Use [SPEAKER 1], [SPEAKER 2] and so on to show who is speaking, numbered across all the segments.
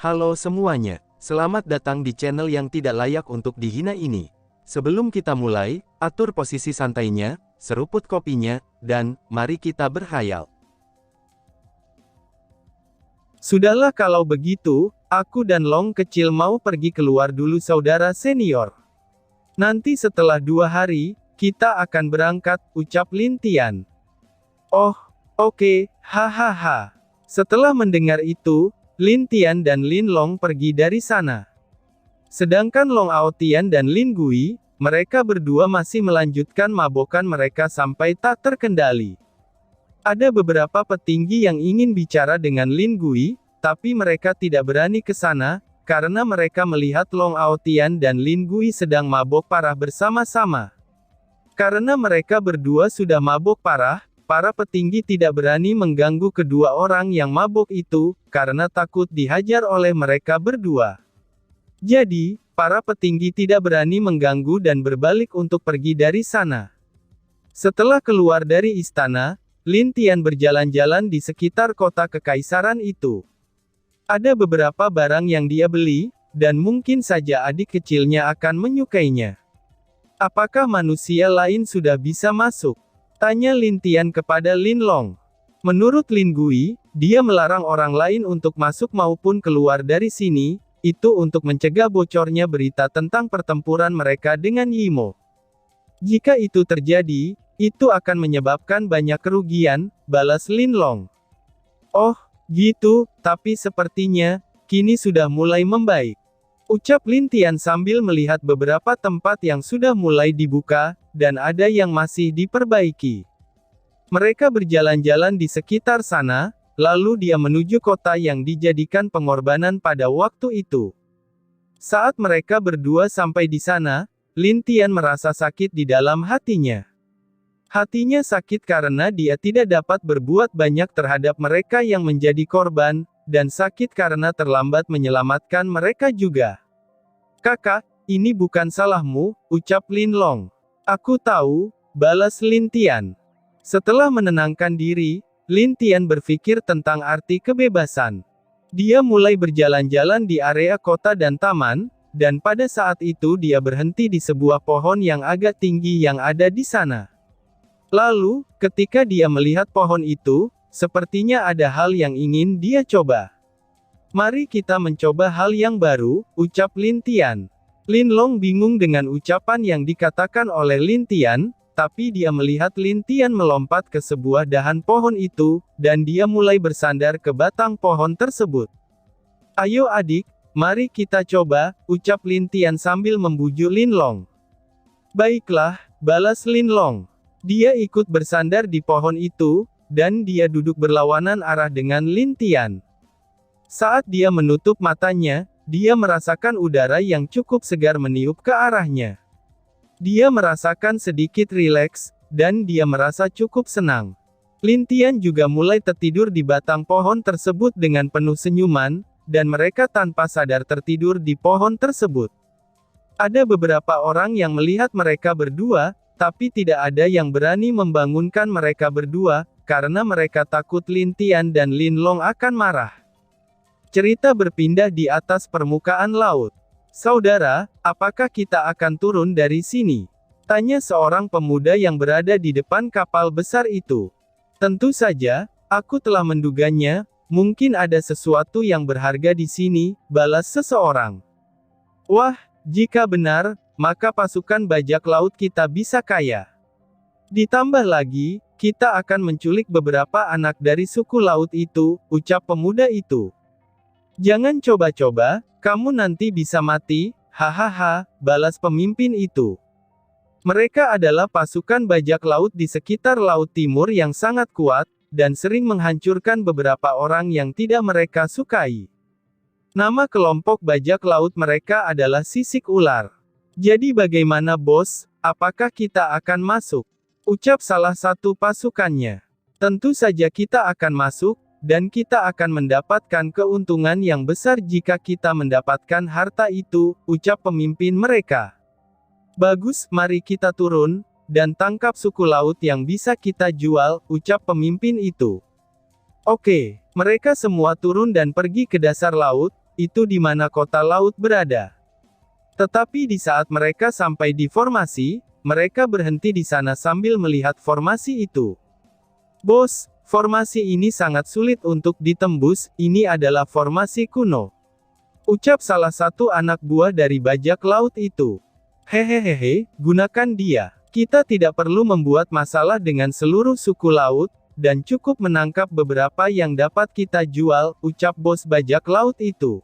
[SPEAKER 1] Halo semuanya, selamat datang di channel yang tidak layak untuk dihina ini. Sebelum kita mulai, atur posisi santainya, seruput kopinya, dan mari kita berhayal.
[SPEAKER 2] Sudahlah kalau begitu, aku dan Long kecil mau pergi keluar dulu saudara senior. Nanti setelah 2 hari, kita akan berangkat, ucap Lin Tian. Oh, oke, hahaha. Setelah mendengar itu, Lin Tian dan Lin Long pergi dari sana. Sedangkan Long Aotian dan Lin Gui, mereka berdua masih melanjutkan mabokan mereka sampai tak terkendali. Ada beberapa petinggi yang ingin bicara dengan Lin Gui, tapi mereka tidak berani ke sana, karena mereka melihat Long Aotian dan Lin Gui sedang mabok parah bersama-sama. Karena mereka berdua sudah mabok parah, para petinggi tidak berani mengganggu kedua orang yang mabok itu, karena takut dihajar oleh mereka berdua. Jadi, para petinggi tidak berani mengganggu dan berbalik untuk pergi dari sana. Setelah keluar dari istana, Lin Tian berjalan-jalan di sekitar kota kekaisaran itu. Ada beberapa barang yang dia beli, dan mungkin saja adik kecilnya akan menyukainya. Apakah manusia lain sudah bisa masuk? Tanya Lin Tian kepada Lin Long. Menurut Lin Gui, dia melarang orang lain untuk masuk maupun keluar dari sini, itu untuk mencegah bocornya berita tentang pertempuran mereka dengan Yimo. Jika itu terjadi, itu akan menyebabkan banyak kerugian, balas Lin Long. Oh, gitu, tapi sepertinya, kini sudah mulai membaik. Ucap Lin Tian sambil melihat beberapa tempat yang sudah mulai dibuka, dan ada yang masih diperbaiki. Mereka berjalan-jalan di sekitar sana, lalu dia menuju kota yang dijadikan pengorbanan pada waktu itu. Saat mereka berdua sampai di sana, Lin Tian merasa sakit di dalam hatinya. Hatinya sakit karena dia tidak dapat berbuat banyak terhadap mereka yang menjadi korban, dan sakit karena terlambat menyelamatkan mereka juga. Kakak, ini bukan salahmu, ucap Lin Long. Aku tahu, balas Lin Tian. Setelah menenangkan diri, Lin Tian berpikir tentang arti kebebasan. Dia mulai berjalan-jalan di area kota dan taman, dan pada saat itu dia berhenti di sebuah pohon yang agak tinggi yang ada di sana. Lalu, ketika dia melihat pohon itu, sepertinya ada hal yang ingin dia coba. Mari kita mencoba hal yang baru, ucap Lin Tian. Lin Long bingung dengan ucapan yang dikatakan oleh Lin Tian, tapi dia melihat Lin Tian melompat ke sebuah dahan pohon itu, dan dia mulai bersandar ke batang pohon tersebut. Ayo adik, mari kita coba, ucap Lin Tian sambil membujuk Lin Long. Baiklah, balas Lin Long. Dia ikut bersandar di pohon itu, dan dia duduk berlawanan arah dengan Lin Tian. Saat dia menutup matanya, dia merasakan udara yang cukup segar meniup ke arahnya. Dia merasakan sedikit rileks, dan dia merasa cukup senang. Lin Tian juga mulai tertidur di batang pohon tersebut dengan penuh senyuman, dan mereka tanpa sadar tertidur di pohon tersebut. Ada beberapa orang yang melihat mereka berdua, tapi tidak ada yang berani membangunkan mereka berdua, karena mereka takut Lin Tian dan Lin Long akan marah. Cerita berpindah di atas permukaan laut. Saudara, apakah kita akan turun dari sini? Tanya seorang pemuda yang berada di depan kapal besar itu. Tentu saja, aku telah menduganya, mungkin ada sesuatu yang berharga di sini, balas seseorang. Wah, jika benar, maka pasukan bajak laut kita bisa kaya. Ditambah lagi, kita akan menculik beberapa anak dari suku laut itu, ucap pemuda itu. Jangan coba-coba, kamu nanti bisa mati, hahaha, balas pemimpin itu. Mereka adalah pasukan bajak laut di sekitar Laut Timur yang sangat kuat, dan sering menghancurkan beberapa orang yang tidak mereka sukai. Nama kelompok bajak laut mereka adalah sisik ular. Jadi bagaimana bos, apakah kita akan masuk? Ucap salah satu pasukannya. Tentu saja kita akan masuk, dan kita akan mendapatkan keuntungan yang besar jika kita mendapatkan harta itu, ucap pemimpin mereka. Bagus, mari kita turun, dan tangkap suku laut yang bisa kita jual, ucap pemimpin itu. Oke, mereka semua turun dan pergi ke dasar laut, itu di mana kota laut berada. Tetapi di saat mereka sampai di formasi, mereka berhenti di sana sambil melihat formasi itu. Bos, formasi ini sangat sulit untuk ditembus, ini adalah formasi kuno. Ucap salah satu anak buah dari bajak laut itu. Hehehehe, gunakan dia. Kita tidak perlu membuat masalah dengan seluruh suku laut, dan cukup menangkap beberapa yang dapat kita jual, ucap bos bajak laut itu.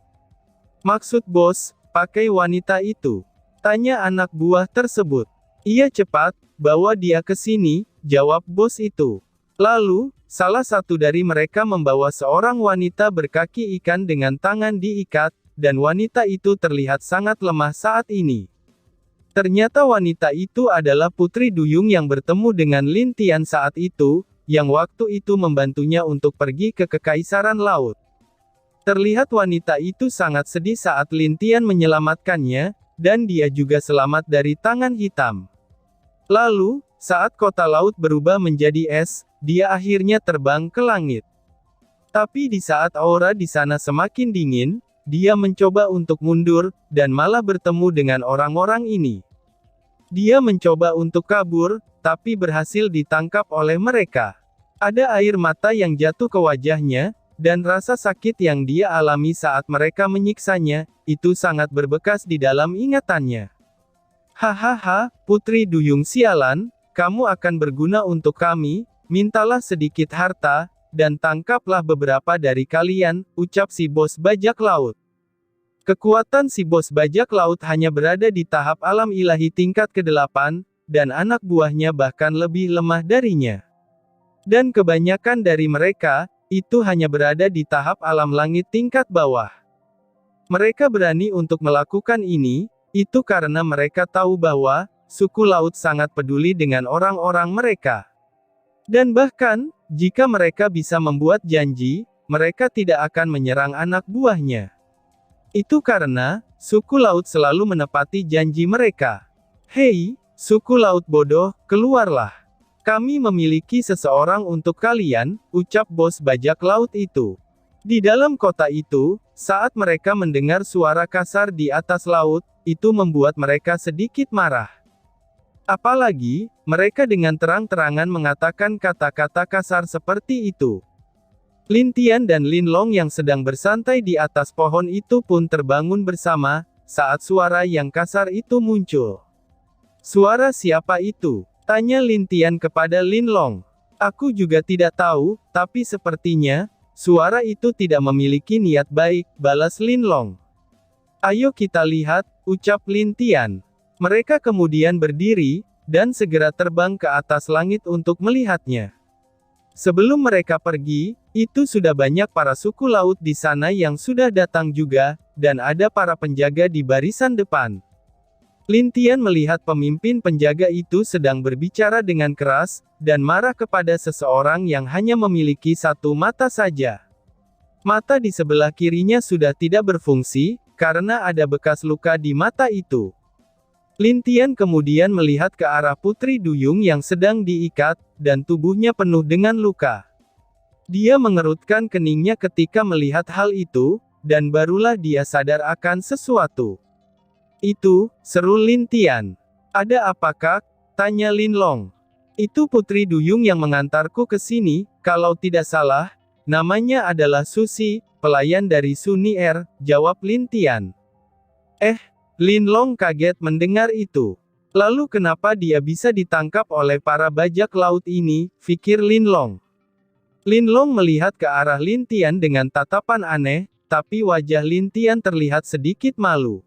[SPEAKER 2] Maksud bos, pakai wanita itu? Tanya anak buah tersebut. Iya cepat, bawa dia ke sini, jawab bos itu. Lalu, salah satu dari mereka membawa seorang wanita berkaki ikan dengan tangan diikat, dan wanita itu terlihat sangat lemah saat ini. Ternyata wanita itu adalah Putri Duyung yang bertemu dengan Lin Tian saat itu, yang waktu itu membantunya untuk pergi ke Kekaisaran Laut. Terlihat wanita itu sangat sedih saat Lin Tian menyelamatkannya, dan dia juga selamat dari tangan hitam. Lalu, saat kota laut berubah menjadi es, dia akhirnya terbang ke langit. Tapi di saat aura di sana semakin dingin, dia mencoba untuk mundur, dan malah bertemu dengan orang-orang ini. Dia mencoba untuk kabur, tapi berhasil ditangkap oleh mereka. Ada air mata yang jatuh ke wajahnya, dan rasa sakit yang dia alami saat mereka menyiksanya, itu sangat berbekas di dalam ingatannya. Hahaha, Putri Duyung sialan, kamu akan berguna untuk kami, mintalah sedikit harta, dan tangkaplah beberapa dari kalian, ucap si bos bajak laut. Kekuatan si bos bajak laut hanya berada di tahap alam ilahi tingkat ke-8, dan anak buahnya bahkan lebih lemah darinya. Dan kebanyakan dari mereka, itu hanya berada di tahap alam langit tingkat bawah. Mereka berani untuk melakukan ini, itu karena mereka tahu bahwa, suku laut sangat peduli dengan orang-orang mereka. Dan bahkan, jika mereka bisa membuat janji, mereka tidak akan menyerang anak buahnya. Itu karena, suku laut selalu menepati janji mereka. Hei, suku laut bodoh, keluarlah. Kami memiliki seseorang untuk kalian, ucap bos bajak laut itu. Di dalam kota itu, saat mereka mendengar suara kasar di atas laut, itu membuat mereka sedikit marah. Apalagi, mereka dengan terang-terangan mengatakan kata-kata kasar seperti itu. Lin Tian dan Lin Long yang sedang bersantai di atas pohon itu pun terbangun bersama, saat suara yang kasar itu muncul. Suara siapa itu? Tanya Lin Tian kepada Lin Long. Aku juga tidak tahu, tapi sepertinya, suara itu tidak memiliki niat baik, balas Lin Long. Ayo kita lihat, ucap Lin Tian. Mereka kemudian berdiri, dan segera terbang ke atas langit untuk melihatnya. Sebelum mereka pergi, itu sudah banyak para suku laut di sana yang sudah datang juga, dan ada para penjaga di barisan depan. Lin Tian melihat pemimpin penjaga itu sedang berbicara dengan keras, dan marah kepada seseorang yang hanya memiliki satu mata saja. Mata di sebelah kirinya sudah tidak berfungsi, karena ada bekas luka di mata itu. Lin Tian kemudian melihat ke arah Putri Duyung yang sedang diikat, dan tubuhnya penuh dengan luka. Dia mengerutkan keningnya ketika melihat hal itu, dan barulah dia sadar akan sesuatu. Itu, seru Lin Tian. Ada apakah? Tanya Lin Long. Itu Putri Duyung yang mengantarku ke sini, kalau tidak salah, namanya adalah Susi, pelayan dari Suni Er, jawab Lin Tian. Lin Long kaget mendengar itu. Lalu kenapa dia bisa ditangkap oleh para bajak laut ini, pikir Lin Long. Lin Long melihat ke arah Lin Tian dengan tatapan aneh, tapi wajah Lin Tian terlihat sedikit malu.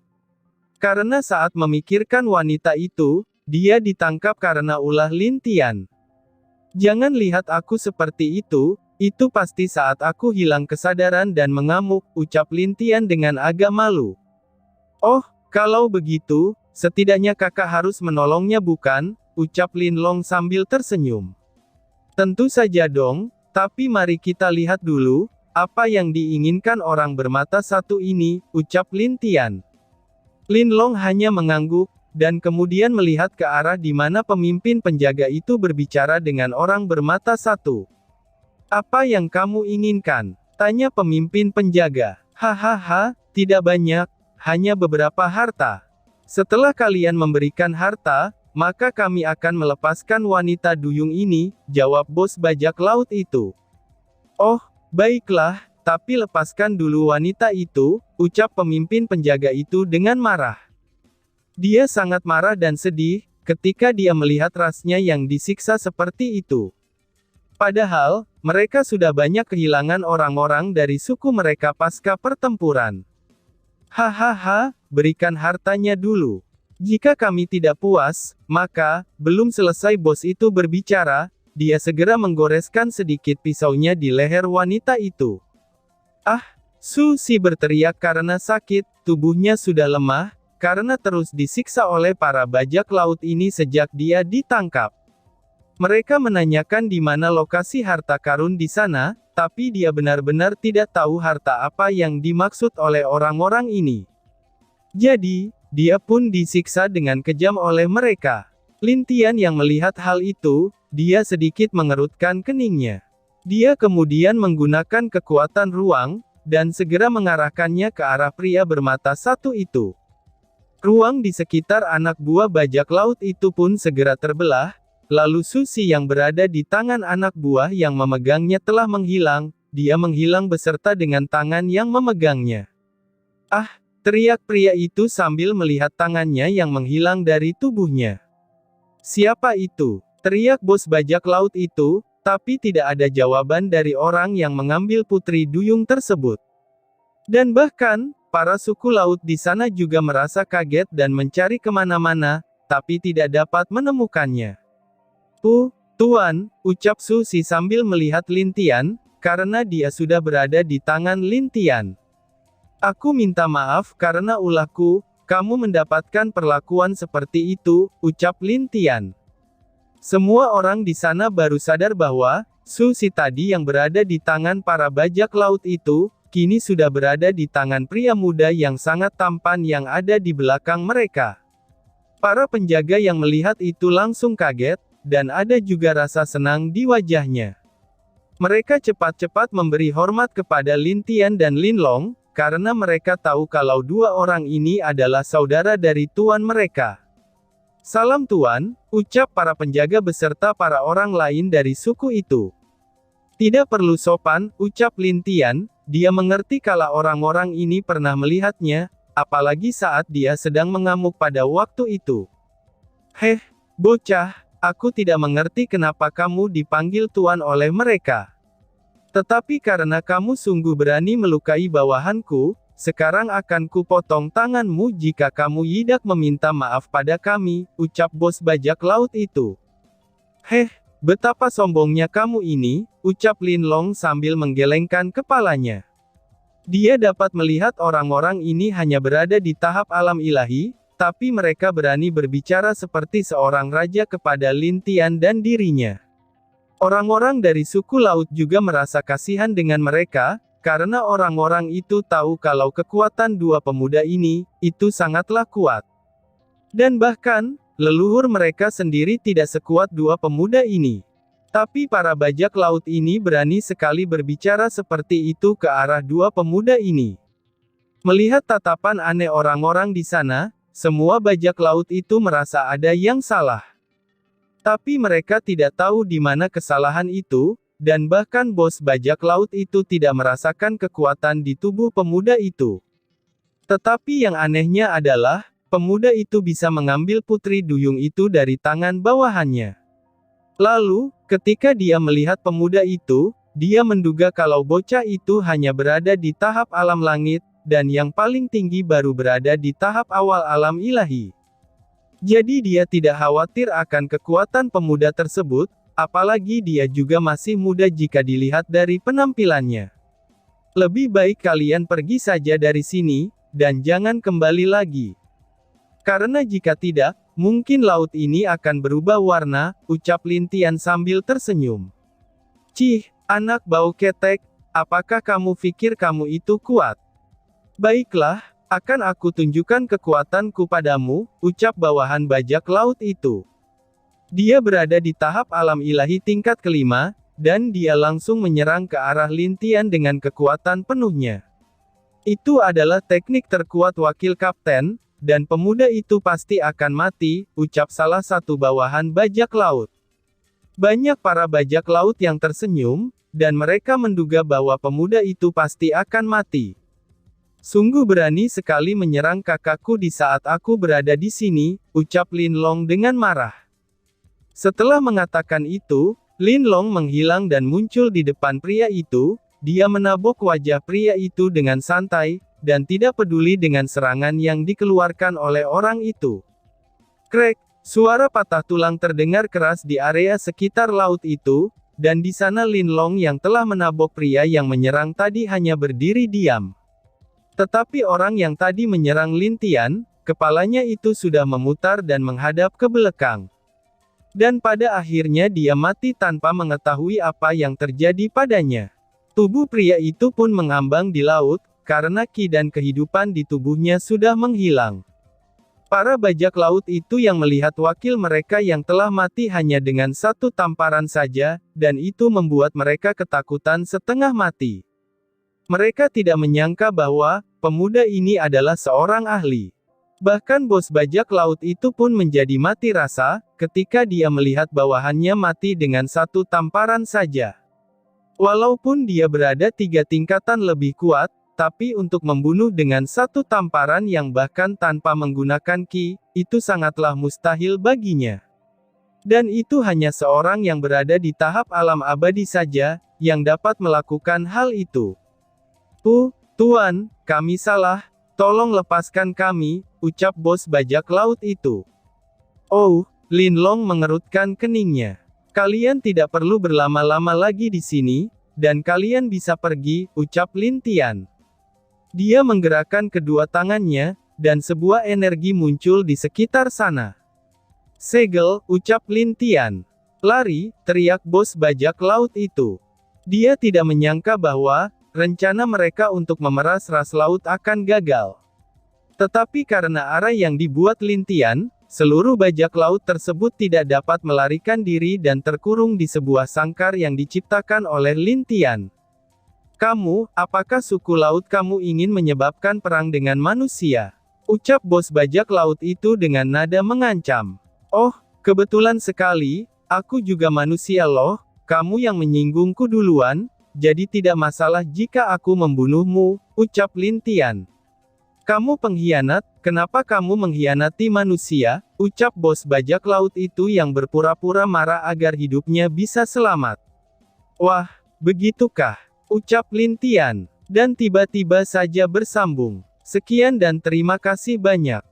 [SPEAKER 2] Karena saat memikirkan wanita itu, dia ditangkap karena ulah Lin Tian. Jangan lihat aku seperti itu pasti saat aku hilang kesadaran dan mengamuk, ucap Lin Tian dengan agak malu. Oh, kalau begitu, setidaknya kakak harus menolongnya bukan, ucap Lin Long sambil tersenyum. Tentu saja dong, tapi mari kita lihat dulu, apa yang diinginkan orang bermata satu ini, ucap Lin Tian. Lin Long hanya mengangguk, dan kemudian melihat ke arah di mana pemimpin penjaga itu berbicara dengan orang bermata satu. Apa yang kamu inginkan? Tanya pemimpin penjaga. Hahaha, Tidak banyak, hanya beberapa harta. Setelah kalian memberikan harta, maka kami akan melepaskan wanita duyung ini, jawab bos bajak laut itu. Oh, baiklah, tapi lepaskan dulu wanita itu, ucap pemimpin penjaga itu dengan marah. Dia sangat marah dan sedih, ketika dia melihat rasnya yang disiksa seperti itu. Padahal, mereka sudah banyak kehilangan orang-orang dari suku mereka pasca pertempuran. Hahaha, berikan hartanya dulu. Jika kami tidak puas, maka, belum selesai bos itu berbicara, dia segera menggoreskan sedikit pisaunya di leher wanita itu. Ah, Susi berteriak karena sakit, tubuhnya sudah lemah, karena terus disiksa oleh para bajak laut ini sejak dia ditangkap. Mereka menanyakan di mana lokasi harta karun di sana, tapi dia benar-benar tidak tahu harta apa yang dimaksud oleh orang-orang ini. Jadi, dia pun disiksa dengan kejam oleh mereka. Lin Tian yang melihat hal itu, dia sedikit mengerutkan keningnya. Dia kemudian menggunakan kekuatan ruang, dan segera mengarahkannya ke arah pria bermata satu itu. Ruang di sekitar anak buah bajak laut itu pun segera terbelah, lalu Susi yang berada di tangan anak buah yang memegangnya telah menghilang, dia menghilang beserta dengan tangan yang memegangnya. Ah, teriak pria itu sambil melihat tangannya yang menghilang dari tubuhnya. Siapa itu? Teriak bos bajak laut itu, tapi tidak ada jawaban dari orang yang mengambil putri duyung tersebut. Dan bahkan, para suku laut di sana juga merasa kaget dan mencari kemana-mana, tapi tidak dapat menemukannya. Tuan, ucap Susi sambil melihat Lin Tian, karena dia sudah berada di tangan Lin Tian. Aku minta maaf karena ulahku, kamu mendapatkan perlakuan seperti itu, ucap Lin Tian. Semua orang di sana baru sadar bahwa, Susi tadi yang berada di tangan para bajak laut itu, kini sudah berada di tangan pria muda yang sangat tampan yang ada di belakang mereka. Para penjaga yang melihat itu langsung kaget, dan ada juga rasa senang di wajahnya. Mereka cepat-cepat memberi hormat kepada Lin Tian dan Lin Long, karena mereka tahu kalau dua orang ini adalah saudara dari tuan mereka. Salam tuan, ucap para penjaga beserta para orang lain dari suku itu. Tidak perlu sopan, ucap Lin Tian, dia mengerti kalau orang-orang ini pernah melihatnya, apalagi saat dia sedang mengamuk pada waktu itu. Heh, bocah, aku tidak mengerti kenapa kamu dipanggil tuan oleh mereka. Tetapi karena kamu sungguh berani melukai bawahanku, sekarang akan kupotong tanganmu jika kamu tidak meminta maaf pada kami, ucap bos bajak laut itu. Heh, betapa sombongnya kamu ini, ucap Lin Long sambil menggelengkan kepalanya. Dia dapat melihat orang-orang ini hanya berada di tahap alam ilahi, tapi mereka berani berbicara seperti seorang raja kepada Lin Tian dan dirinya. Orang-orang dari suku laut juga merasa kasihan dengan mereka, karena orang-orang itu tahu kalau kekuatan dua pemuda ini, itu sangatlah kuat. Dan bahkan, leluhur mereka sendiri tidak sekuat dua pemuda ini. Tapi para bajak laut ini berani sekali berbicara seperti itu ke arah dua pemuda ini. Melihat tatapan aneh orang-orang di sana, semua bajak laut itu merasa ada yang salah. Tapi mereka tidak tahu di mana kesalahan itu, dan bahkan bos bajak laut itu tidak merasakan kekuatan di tubuh pemuda itu. Tetapi yang anehnya adalah, pemuda itu bisa mengambil putri duyung itu dari tangan bawahannya. Lalu, ketika dia melihat pemuda itu, dia menduga kalau bocah itu hanya berada di tahap alam langit, dan yang paling tinggi baru berada di tahap awal alam ilahi. Jadi dia tidak khawatir akan kekuatan pemuda tersebut, apalagi dia juga masih muda jika dilihat dari penampilannya. Lebih baik kalian pergi saja dari sini, dan jangan kembali lagi. Karena jika tidak, mungkin laut ini akan berubah warna, ucap Lin Tian sambil tersenyum. Cih, anak bau ketek, apakah kamu pikir kamu itu kuat? Baiklah, akan aku tunjukkan kekuatanku padamu, ucap bawahan bajak laut itu. Dia berada di tahap alam ilahi tingkat kelima, dan dia langsung menyerang ke arah Lin Tian dengan kekuatan penuhnya. Itu adalah teknik terkuat wakil kapten, dan pemuda itu pasti akan mati, ucap salah satu bawahan bajak laut. Banyak para bajak laut yang tersenyum, dan mereka menduga bahwa pemuda itu pasti akan mati. Sungguh berani sekali menyerang kakakku di saat aku berada di sini, ucap Lin Long dengan marah. Setelah mengatakan itu, Lin Long menghilang dan muncul di depan pria itu. Dia menabok wajah pria itu dengan santai, dan tidak peduli dengan serangan yang dikeluarkan oleh orang itu. Krek, suara patah tulang terdengar keras di area sekitar laut itu, dan di sana Lin Long yang telah menabok pria yang menyerang tadi hanya berdiri diam. Tetapi orang yang tadi menyerang Lin Tian, kepalanya itu sudah memutar dan menghadap ke belakang. Dan pada akhirnya dia mati tanpa mengetahui apa yang terjadi padanya. Tubuh pria itu pun mengambang di laut, karena ki dan kehidupan di tubuhnya sudah menghilang. Para bajak laut itu yang melihat wakil mereka yang telah mati hanya dengan satu tamparan saja, dan itu membuat mereka ketakutan setengah mati. Mereka tidak menyangka bahwa pemuda ini adalah seorang ahli. Bahkan bos bajak laut itu pun menjadi mati rasa, ketika dia melihat bawahannya mati dengan satu tamparan saja. Walaupun dia berada 3 tingkatan lebih kuat, tapi untuk membunuh dengan satu tamparan yang bahkan tanpa menggunakan ki, itu sangatlah mustahil baginya. Dan itu hanya seorang yang berada di tahap alam abadi saja, yang dapat melakukan hal itu. Tuan, kami salah, tolong lepaskan kami, ucap bos bajak laut itu. Oh, Lin Long mengerutkan keningnya. Kalian tidak perlu berlama-lama lagi di sini, dan kalian bisa pergi, ucap Lin Tian. Dia menggerakkan kedua tangannya, dan sebuah energi muncul di sekitar sana. Segel, ucap Lin Tian. Lari, teriak bos bajak laut itu. Dia tidak menyangka bahwa rencana mereka untuk memeras ras laut akan gagal. Tetapi karena arah yang dibuat Lin Tian, seluruh bajak laut tersebut tidak dapat melarikan diri dan terkurung di sebuah sangkar yang diciptakan oleh Lin Tian. Kamu, apakah suku laut kamu ingin menyebabkan perang dengan manusia? Ucap bos bajak laut itu dengan nada mengancam. Oh, kebetulan sekali, aku juga manusia loh, kamu yang menyinggungku duluan, jadi tidak masalah jika aku membunuhmu, ucap Lin Tian. Kamu pengkhianat, kenapa kamu mengkhianati manusia, ucap bos bajak laut itu yang berpura-pura marah agar hidupnya bisa selamat. Wah, begitukah, ucap Lin Tian, dan tiba-tiba saja bersambung. Sekian dan terima kasih banyak.